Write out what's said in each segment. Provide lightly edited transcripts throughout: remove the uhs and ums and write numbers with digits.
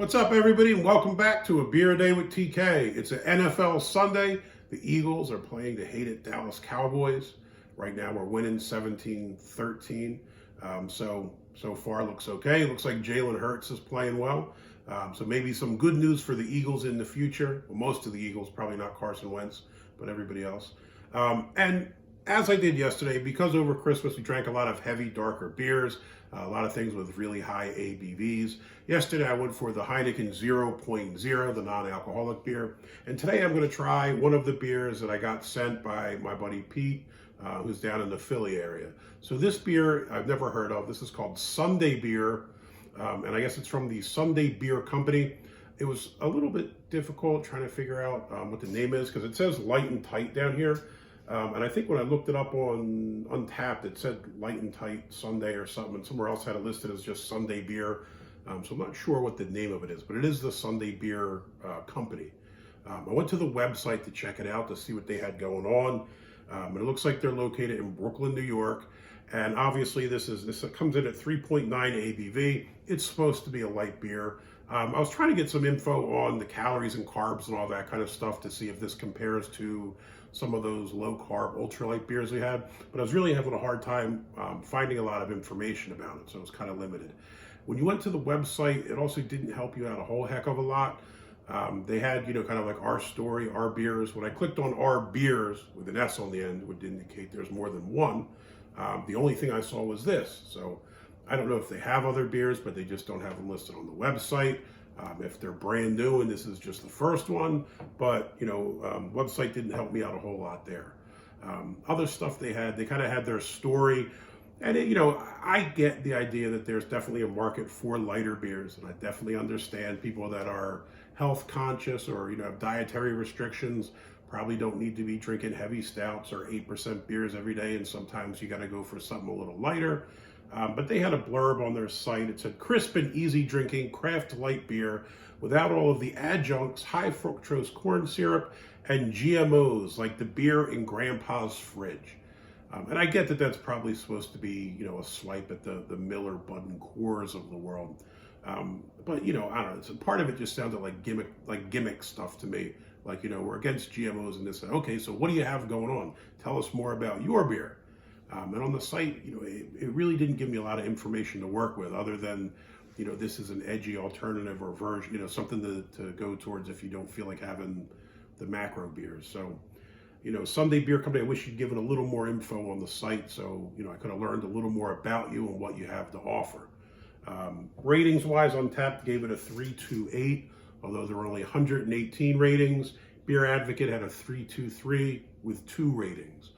What's up, everybody, and welcome back to A Beer a Day with TK. It's an NFL Sunday. The Eagles are playing the hated Dallas Cowboys. Right now, we're winning 17-13. So far, looks okay. Looks like Jalen Hurts is playing well. So maybe some good news for the Eagles in the future. Well, most of the Eagles, probably not Carson Wentz, but everybody else. And as I did yesterday, because over Christmas we drank a lot of heavy, darker beers, a lot of things with really high ABVs. Yesterday I went for the Heineken 0.0, the non-alcoholic beer. And today I'm going to try one of the beers that I got sent by my buddy Pete, who's down in the Philly area. So this beer I've never heard of. This is called Sunday Beer, and I guess it's from the Sunday Beer Company. It was a little bit difficult trying to figure out what the name is because it says light and tight down here. And I think when I looked it up on Untapped, it said light and tight Sunday or something, and somewhere else had it listed as just Sunday Beer. So I'm not sure what the name of it is, but it is the Sunday Beer Company. I went to the website to check it out to see what they had going on. And it looks like they're located in Brooklyn, New York. And obviously this comes in at 3.9 ABV. It's supposed to be a light beer. I was trying to get some info on the calories and carbs and all that kind of stuff to see if this compares to some of those low-carb, ultralight beers we had, but I was really having a hard time finding a lot of information about it, so it was kind of limited. When you went to the website, it also didn't help you out a whole heck of a lot. They had, kind of like our story, our beers. When I clicked on our beers with an S on the end, would indicate there's more than one. The only thing I saw was this, so I don't know if they have other beers, but they just don't have them listed on the website. If they're brand new and this is just the first one, but website didn't help me out a whole lot there. Other stuff they kind of had their story, and I get the idea that there's definitely a market for lighter beers, and I definitely understand people that are health conscious or have dietary restrictions probably don't need to be drinking heavy stouts or 8% beers every day, and sometimes you got to go for something a little lighter. But they had a blurb on their site. It said, crisp and easy drinking craft light beer without all of the adjuncts, high fructose corn syrup, and GMOs like the beer in Grandpa's fridge. And I get that that's probably supposed to be, a swipe at the Miller, Bud, and Coors of the world. But, I don't know. So part of it just sounded like gimmick stuff to me. Like, we're against GMOs and this. Okay, so what do you have going on? Tell us more about your beer. And on the site, it really didn't give me a lot of information to work with other than, this is an edgy alternative or version, something to go towards if you don't feel like having the macro beers. So, Sunday Beer Company, I wish you'd given a little more info on the site so, I could have learned a little more about you and what you have to offer. Ratings-wise, Untapped gave it a 3.28, although there were only 118 ratings. Beer Advocate had a 3.23 with 2 ratings.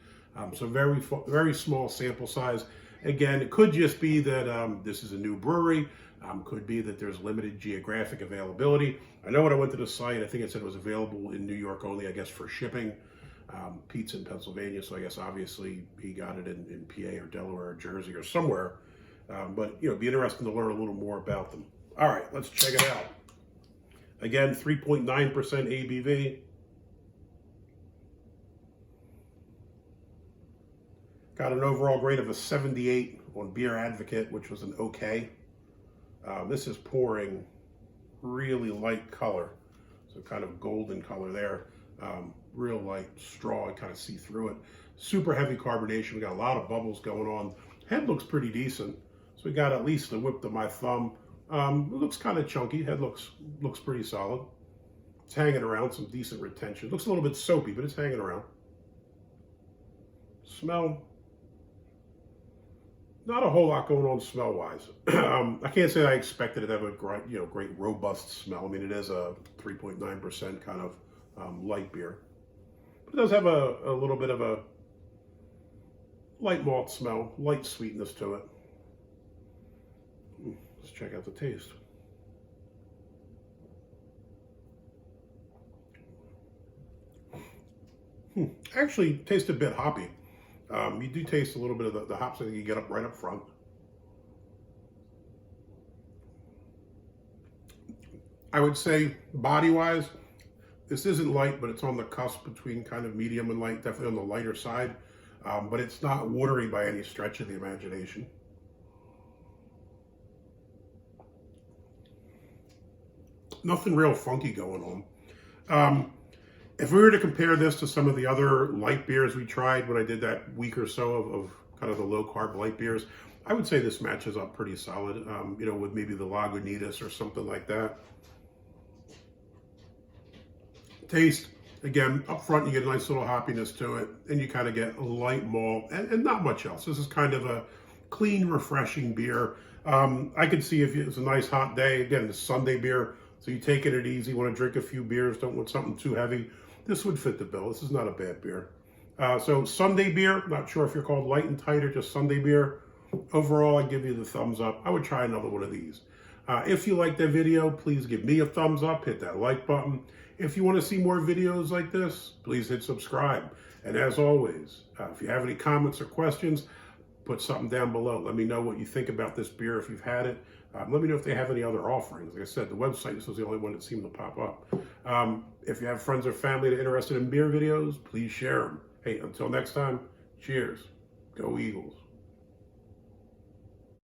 So very small sample size. Again, it could just be that this is a new brewery. Could be that there's limited geographic availability. I know when I went to the site, I think it said it was available in New York only, I guess, for shipping. Pete's in Pennsylvania, so I guess obviously he got it in PA or Delaware or Jersey or somewhere. But, it'd be interesting to learn a little more about them. All right, let's check it out. Again, 3.9% ABV. Got an overall grade of a 78 on Beer Advocate, which was an okay. This is pouring really light color, so kind of golden color there. Real light straw, I kind of see through it. Super heavy carbonation. We got a lot of bubbles going on. Head looks pretty decent, so we got at least a whip to my thumb. It looks kind of chunky. Head looks pretty solid. It's hanging around, some decent retention. Looks a little bit soapy, but it's hanging around. Smell. Not a whole lot going on smell-wise. I can't say I expected it to have a great robust smell. I mean, it is a 3.9% kind of light beer. But it does have a little bit of a light malt smell, light sweetness to it. Let's check out the taste. Actually, tastes a bit hoppy. You do taste a little bit of the hops that you get right up front. I would say body-wise, this isn't light, but it's on the cusp between kind of medium and light, definitely on the lighter side. But it's not watery by any stretch of the imagination. Nothing real funky going on. If we were to compare this to some of the other light beers we tried when I did that week or so of kind of the low carb light beers, I would say this matches up pretty solid, you know, with maybe the Lagunitas or something like that. Taste, again, up front you get a nice little hoppiness to it, and you kind of get a light malt and not much else. This is kind of a clean, refreshing beer. I could see if it's a nice hot day, again, the Sunday beer, so you taking it easy, want to drink a few beers, don't want something too heavy, this would fit the bill. This is not a bad beer. So Sunday beer, not sure if you're called light and tight or just Sunday beer. Overall, I give you the thumbs up. I would try another one of these. If you like the video, please give me a thumbs up, hit that like button. If you want to see more videos like this, please hit subscribe. And as always, if you have any comments or questions, put something down below. Let me know what you think about this beer if you've had it. Let me know if they have any other offerings. Like I said, the website, this was the only one that seemed to pop up. If you have friends or family that are interested in beer videos, please share them. Hey, until next time, cheers. Go Eagles.